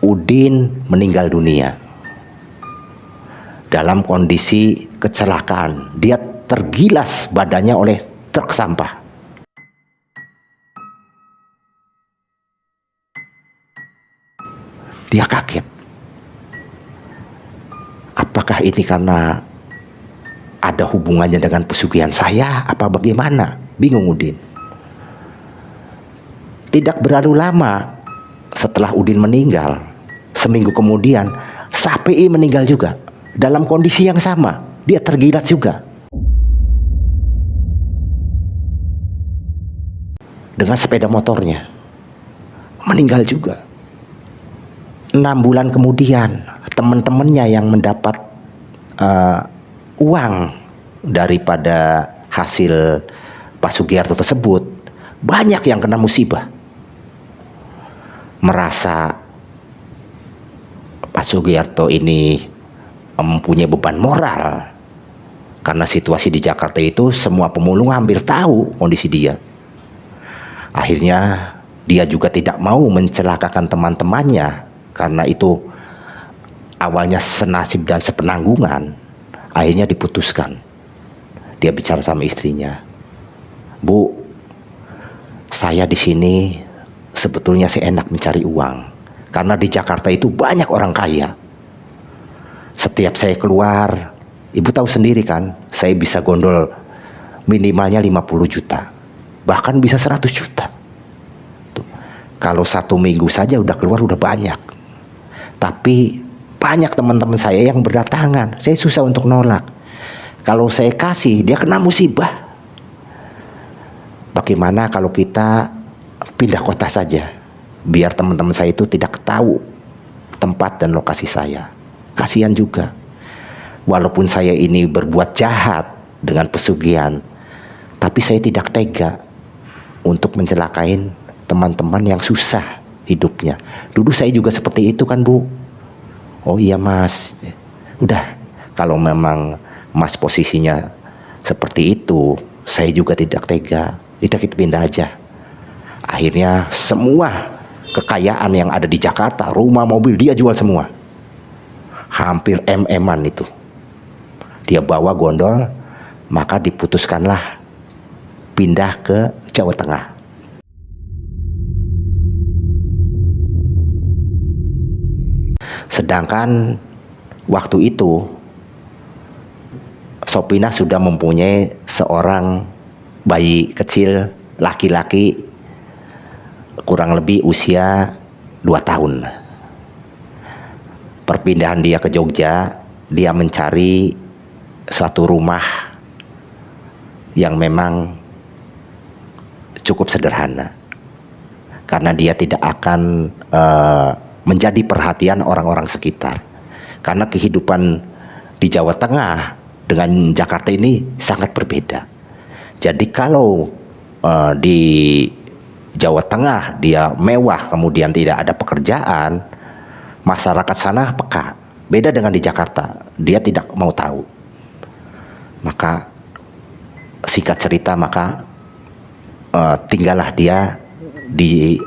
Speaker 1: Udin meninggal dunia dalam kondisi kecelakaan. Dia tergilas badannya oleh truk sampah. Dia kaget. Apakah ini karena ada hubungannya dengan pesugihan saya? Apa bagaimana? Bingung Udin. Tidak berlalu lama setelah Udin meninggal, seminggu kemudian Sapei meninggal juga dalam kondisi yang sama. Dia tergilas juga dengan sepeda motornya, meninggal juga. 6 bulan kemudian teman-temannya yang mendapat uang daripada hasil Pak Sugiarto tersebut, banyak yang kena musibah. Merasa Pak Sugiarto ini mempunyai beban moral karena situasi di Jakarta itu semua pemulung hampir tahu kondisi dia. Akhirnya dia juga tidak mau mencelakakan teman-temannya karena itu awalnya senasib dan sepenanggungan. Akhirnya diputuskan. Dia bicara sama istrinya, "Bu, saya di sini sebetulnya seenak mencari uang karena di Jakarta itu banyak orang kaya. Setiap saya keluar, ibu tahu sendiri kan, saya bisa gondol minimalnya 50 juta, bahkan bisa 100 juta. Tuh. Kalau 1 minggu saja udah keluar udah banyak. Tapi banyak teman-teman saya yang berdatangan, saya susah untuk nolak. Kalau saya kasih, dia kena musibah. Bagaimana kalau kita pindah kota saja, biar teman-teman saya itu tidak tahu tempat dan lokasi saya. Kasihan juga. Walaupun saya ini berbuat jahat dengan pesugihan, tapi saya tidak tega untuk mencelakain teman-teman yang susah hidupnya. Dulu saya juga seperti itu kan, Bu." "Oh iya Mas." "Udah, kalau memang Mas posisinya seperti itu, saya juga tidak tega. Kita pindah aja." Akhirnya semua kekayaan yang ada di Jakarta, rumah, mobil, dia jual semua. Hampir MM-an itu. Dia bawa gondol, maka diputuskanlah pindah ke Jawa Tengah. Sedangkan waktu itu Sopina sudah mempunyai seorang bayi kecil laki-laki kurang lebih usia 2 tahun. Perpindahan dia ke Jogja, dia mencari suatu rumah yang memang cukup sederhana, karena dia tidak akan menjadi perhatian orang-orang sekitar. Karena kehidupan di Jawa Tengah dengan Jakarta ini sangat berbeda. Jadi kalau di Jawa Tengah dia mewah, kemudian tidak ada pekerjaan, masyarakat sana peka. Beda dengan di Jakarta, dia tidak mau tahu. Maka singkat cerita, maka tinggallah dia di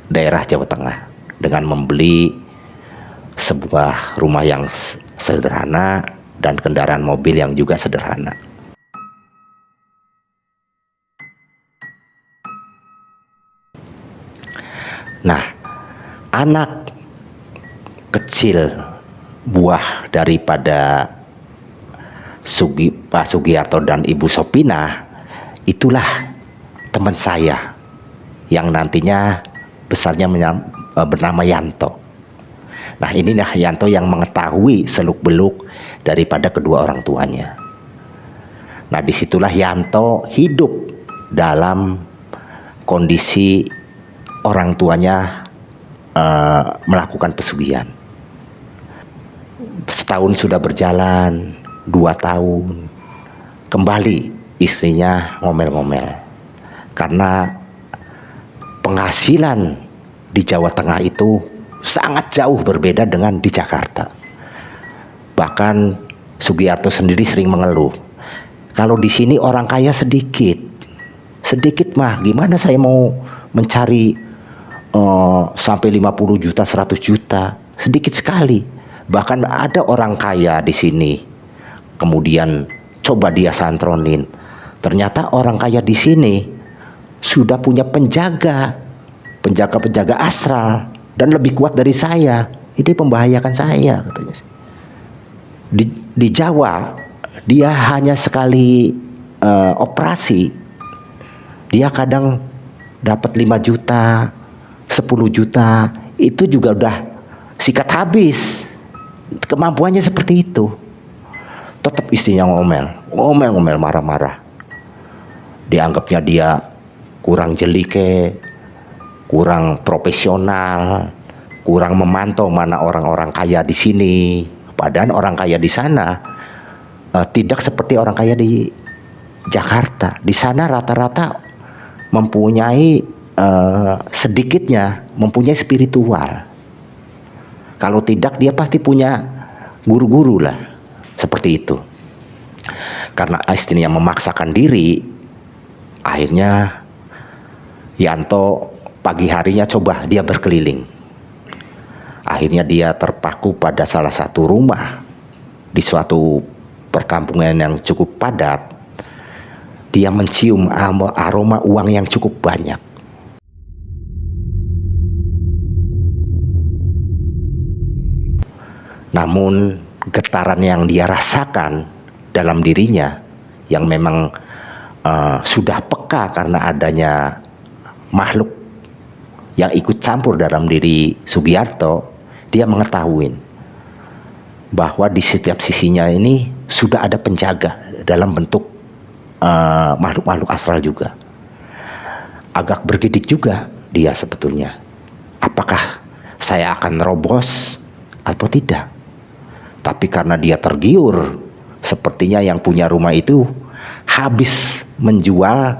Speaker 1: daerah Jawa Tengah dengan membeli sebuah rumah yang sederhana dan kendaraan mobil yang juga sederhana. Nah, anak kecil buah daripada Pak Sugiarto dan Ibu Sopina itulah teman saya yang nantinya besarnya bernama Yanto. Nah, inilah Yanto yang mengetahui seluk-beluk daripada kedua orang tuanya. Nah, disitulah Yanto hidup dalam kondisi orang tuanya melakukan pesugihan. Setahun sudah berjalan, 2 tahun, kembali istrinya ngomel-ngomel. Karena penghasilan di Jawa Tengah itu sangat jauh berbeda dengan di Jakarta. Bahkan Sugiarto sendiri sering mengeluh, kalau di sini orang kaya sedikit mah gimana saya mau mencari sampai 50 juta, 100 juta, sedikit sekali. Bahkan ada orang kaya di sini, kemudian coba dia santronin, ternyata orang kaya di sini sudah punya penjaga astral dan lebih kuat dari saya. Ini membahayakan saya, katanya. Di Jawa dia hanya sekali operasi, dia kadang dapat 5 juta, 10 juta, itu juga udah sikat habis. Kemampuannya seperti itu. Tetap istrinya ngomel, marah-marah. Dianggapnya dia kurang jeli, kurang profesional, kurang memantau mana orang-orang kaya di sini. Padahal orang kaya di sana tidak seperti orang kaya di Jakarta. Di sana rata-rata mempunyai sedikitnya mempunyai spiritual. Kalau tidak dia pasti punya guru-guru lah, seperti itu. Karena istrinya memaksakan diri, akhirnya Yanto pagi harinya coba dia berkeliling. Akhirnya dia terpaku pada salah satu rumah di suatu perkampungan yang cukup padat. Dia mencium aroma uang yang cukup banyak. Namun getaran yang dia rasakan dalam dirinya yang memang sudah peka karena adanya makhluk yang ikut campur dalam diri Sugiarto, dia mengetahui bahwa di setiap sisinya ini sudah ada penjaga dalam bentuk makhluk-makhluk astral juga. Agak bergidik juga dia sebetulnya. Apakah saya akan robos atau tidak? Tapi karena dia tergiur, sepertinya yang punya rumah itu habis menjual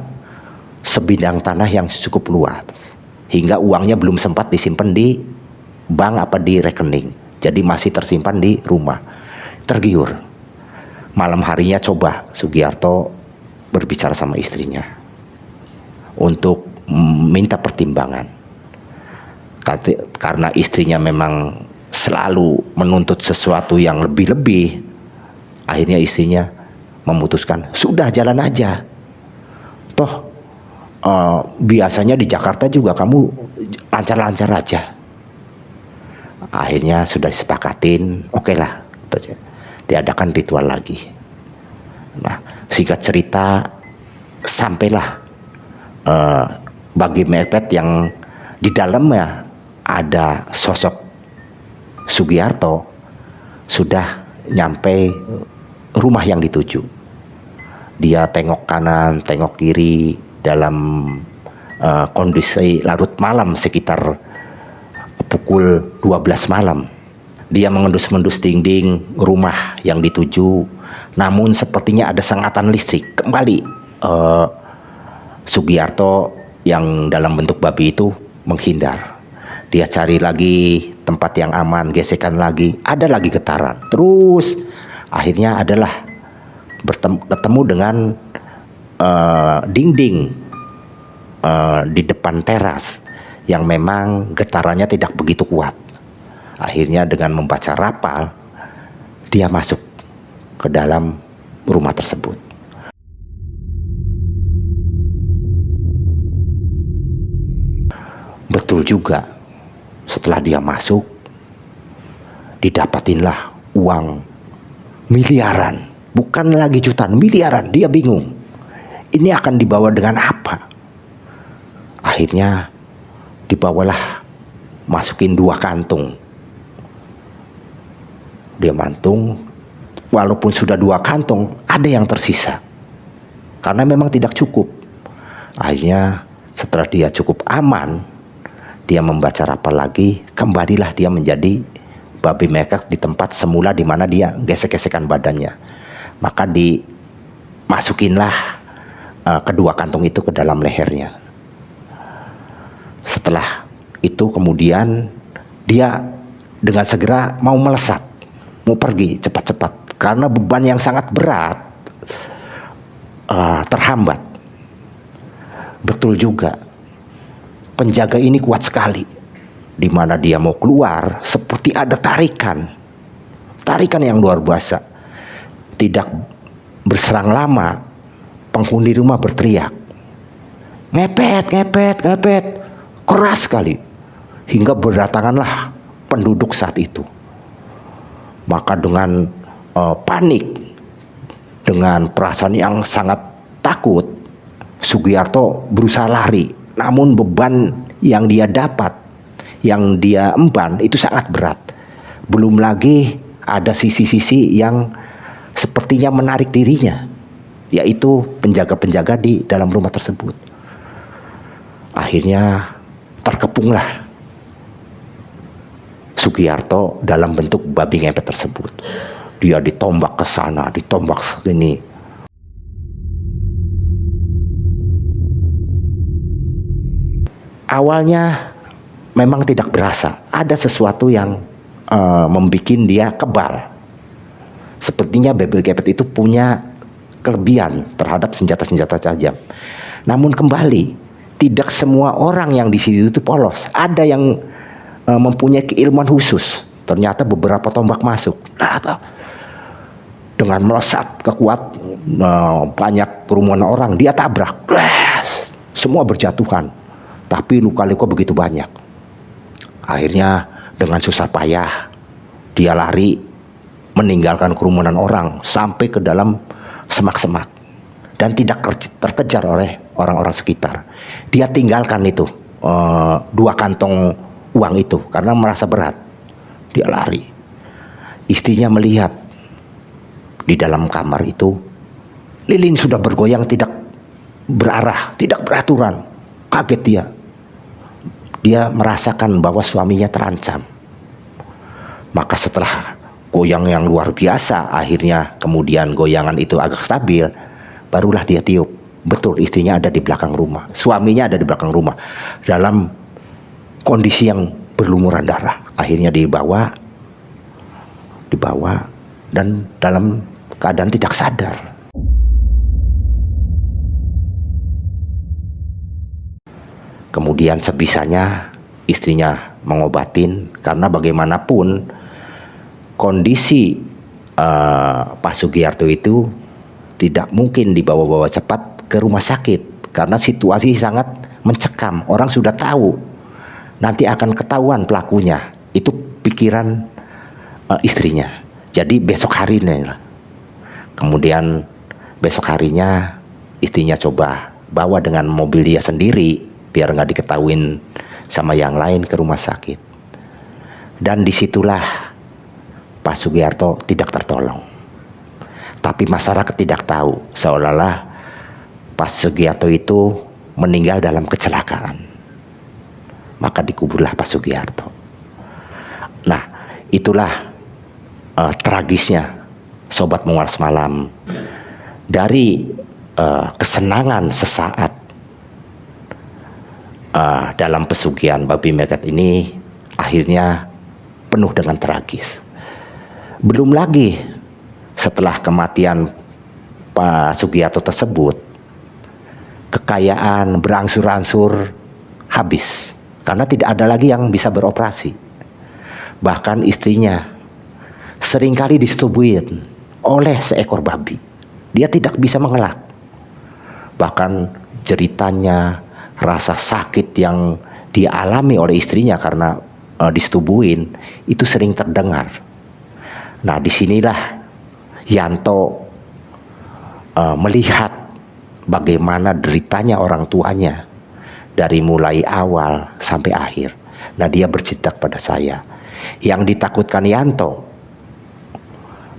Speaker 1: sebidang tanah yang cukup luas, hingga uangnya belum sempat disimpan di bank apa di rekening, jadi masih tersimpan di rumah. Tergiur, malam harinya coba Sugiarto berbicara sama istrinya untuk minta pertimbangan. Karena istrinya memang selalu menuntut sesuatu yang lebih-lebih, akhirnya istrinya memutuskan, sudah jalan aja, toh biasanya di Jakarta juga kamu lancar-lancar aja. Akhirnya sudah disepakatin, oke lah, diadakan ritual lagi. Nah, singkat cerita, sampailah bagi mepet yang di dalamnya ada sosok Sugiarto, sudah nyampe rumah yang dituju. Dia tengok kanan, tengok kiri dalam kondisi larut malam, sekitar pukul 12 malam. Dia mengendus-endus dinding rumah yang dituju, namun sepertinya ada sengatan listrik. Kembali Sugiarto yang dalam bentuk babi itu menghindar. Dia cari lagi tempat yang aman, gesekan lagi, ada lagi getaran. Terus akhirnya adalah ketemu dengan dinding di depan teras yang memang getarannya tidak begitu kuat. Akhirnya dengan membaca rapal, dia masuk ke dalam rumah tersebut. Betul juga, setelah dia masuk, didapatinlah uang miliaran, bukan lagi jutaan, miliaran. Dia bingung, ini akan dibawa dengan apa? Akhirnya dibawalah, masukin 2 kantung. Dia mantung, walaupun sudah 2 kantong, ada yang tersisa karena memang tidak cukup. Akhirnya setelah dia cukup aman, dia membaca rapal lagi, kembalilah dia menjadi babi mekek di tempat semula di mana dia gesek-gesekan badannya. Maka dimasukinlah kedua kantong itu ke dalam lehernya. Setelah itu kemudian dia dengan segera mau melesat, mau pergi cepat-cepat karena beban yang sangat berat terhambat. Betul juga, penjaga ini kuat sekali. Di mana dia mau keluar seperti ada tarikan yang luar biasa. Tidak berserang lama, penghuni rumah berteriak, ngepet, ngepet, ngepet, keras sekali, hingga berdatanganlah penduduk saat itu. Maka dengan panik, dengan perasaan yang sangat takut, Sugiarto berusaha lari. Namun beban yang dia dapat, yang dia emban itu sangat berat. Belum lagi ada sisi-sisi yang sepertinya menarik dirinya, yaitu penjaga-penjaga di dalam rumah tersebut. Akhirnya terkepunglah Sugiarto dalam bentuk babi ngepet tersebut. Dia ditombak ke sana, ditombak ke sini. Awalnya memang tidak berasa, ada sesuatu yang membuat dia kebal. Sepertinya babi ngepet itu punya kelebihan terhadap senjata-senjata tajam. Namun kembali, tidak semua orang yang di situ itu polos. Ada yang mempunyai keilmuan khusus. Ternyata beberapa tombak masuk. Dengan melesat kekuat, banyak kerumunan orang, dia tabrak. Semua berjatuhan. Tapi luka-luka begitu banyak. Akhirnya dengan susah payah dia lari meninggalkan kerumunan orang sampai ke dalam semak-semak dan tidak terkejar oleh orang-orang sekitar. Dia tinggalkan itu 2 kantong uang itu karena merasa berat. Dia lari. Istrinya melihat di dalam kamar itu lilin sudah bergoyang, tidak berarah, tidak beraturan. Kaget dia. Dia merasakan bahwa suaminya terancam. Maka setelah goyang yang luar biasa, akhirnya kemudian goyangan itu agak stabil, barulah dia tiup. Betul, istrinya ada di belakang rumah, suaminya ada di belakang rumah dalam kondisi yang berlumuran darah. Akhirnya dibawa dan dalam keadaan tidak sadar. Kemudian sebisanya istrinya mengobatin, karena bagaimanapun kondisi Pak Sugiarto itu tidak mungkin dibawa-bawa cepat ke rumah sakit karena situasi sangat mencekam. Orang sudah tahu nanti akan ketahuan pelakunya. Itu pikiran istrinya. Jadi besok harinya, kemudian besok harinya istrinya coba bawa dengan mobil dia sendiri biar nggak diketahuin sama yang lain ke rumah sakit. Dan disitulah Pak Sugiarto tidak tertolong. Tapi masyarakat tidak tahu, seolah-olah Pak Sugiarto itu meninggal dalam kecelakaan. Maka dikuburlah Pak Sugiarto. Nah, itulah tragisnya Sobat Mengulas Malam. Dari kesenangan sesaat dalam pesugihan babi ngepet ini akhirnya penuh dengan tragis. Belum lagi setelah kematian Pak Sugiarto tersebut, kekayaan berangsur-angsur habis karena tidak ada lagi yang bisa beroperasi. Bahkan istrinya seringkali disetubuhin oleh seekor babi. Dia tidak bisa mengelak. Bahkan jeritanya, rasa sakit yang dialami oleh istrinya karena disetubuhin itu sering terdengar. Nah, disinilah Yanto melihat bagaimana deritanya orang tuanya dari mulai awal sampai akhir. Nah, dia bercerita kepada saya, yang ditakutkan Yanto,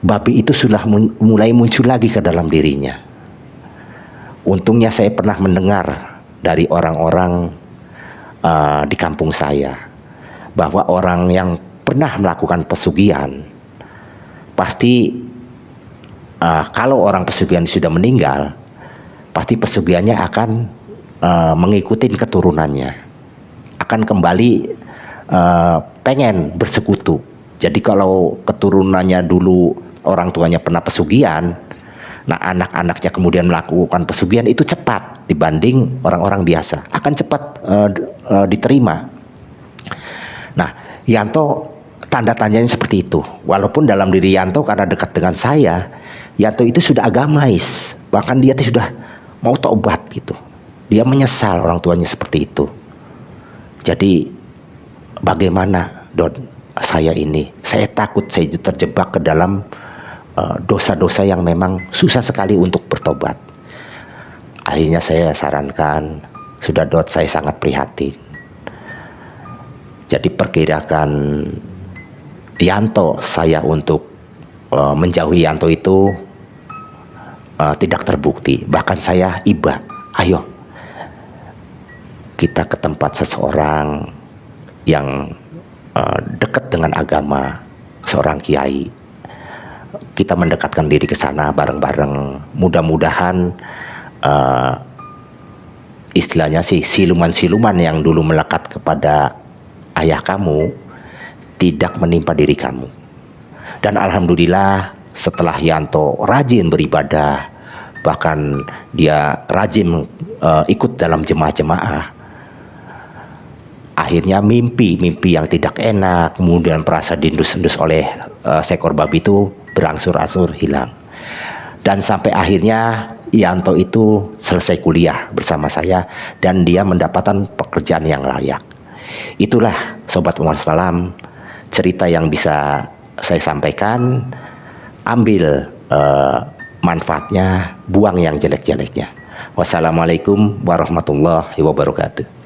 Speaker 1: babi itu sudah mulai muncul lagi ke dalam dirinya. Untungnya saya pernah mendengar dari orang-orang di kampung saya bahwa orang yang pernah melakukan pesugihan, pasti kalau orang pesugihan sudah meninggal, pasti pesugihannya akan mengikuti keturunannya, akan kembali pengen bersekutu. Jadi kalau keturunannya dulu orang tuanya pernah pesugihan, nah anak-anaknya kemudian melakukan pesugihan, itu cepat dibanding orang-orang biasa, akan cepat diterima. Nah, Yanto tanda tanyanya seperti itu. Walaupun dalam diri Yanto karena dekat dengan saya, Yanto itu sudah agamais, bahkan dia sudah mau taubat gitu. Dia menyesal orang tuanya seperti itu. Jadi bagaimana, Don? Saya takut saya terjebak ke dalam dosa-dosa yang memang susah sekali untuk bertobat. Akhirnya saya sarankan, sudah Dot, saya sangat prihatin. Jadi perkirakan Yanto saya untuk menjauhi Yanto itu tidak terbukti. Bahkan saya iba, ayo kita ke tempat seseorang yang dekat dengan agama, seorang kiai. Kita mendekatkan diri ke sana bareng-bareng. Mudah-mudahan istilahnya sih siluman-siluman yang dulu melekat kepada ayah kamu tidak menimpa diri kamu. Dan alhamdulillah setelah Yanto rajin beribadah, bahkan dia rajin ikut dalam jemaah-jemaah, akhirnya mimpi-mimpi yang tidak enak, kemudian perasa diendus-endus oleh seekor babi itu berangsur-angsur hilang. Dan sampai akhirnya Yanto itu selesai kuliah bersama saya dan dia mendapatkan pekerjaan yang layak. Itulah Sobat Umar Salam, cerita yang bisa saya sampaikan. Ambil manfaatnya, buang yang jelek-jeleknya. Wassalamualaikum warahmatullahi wabarakatuh.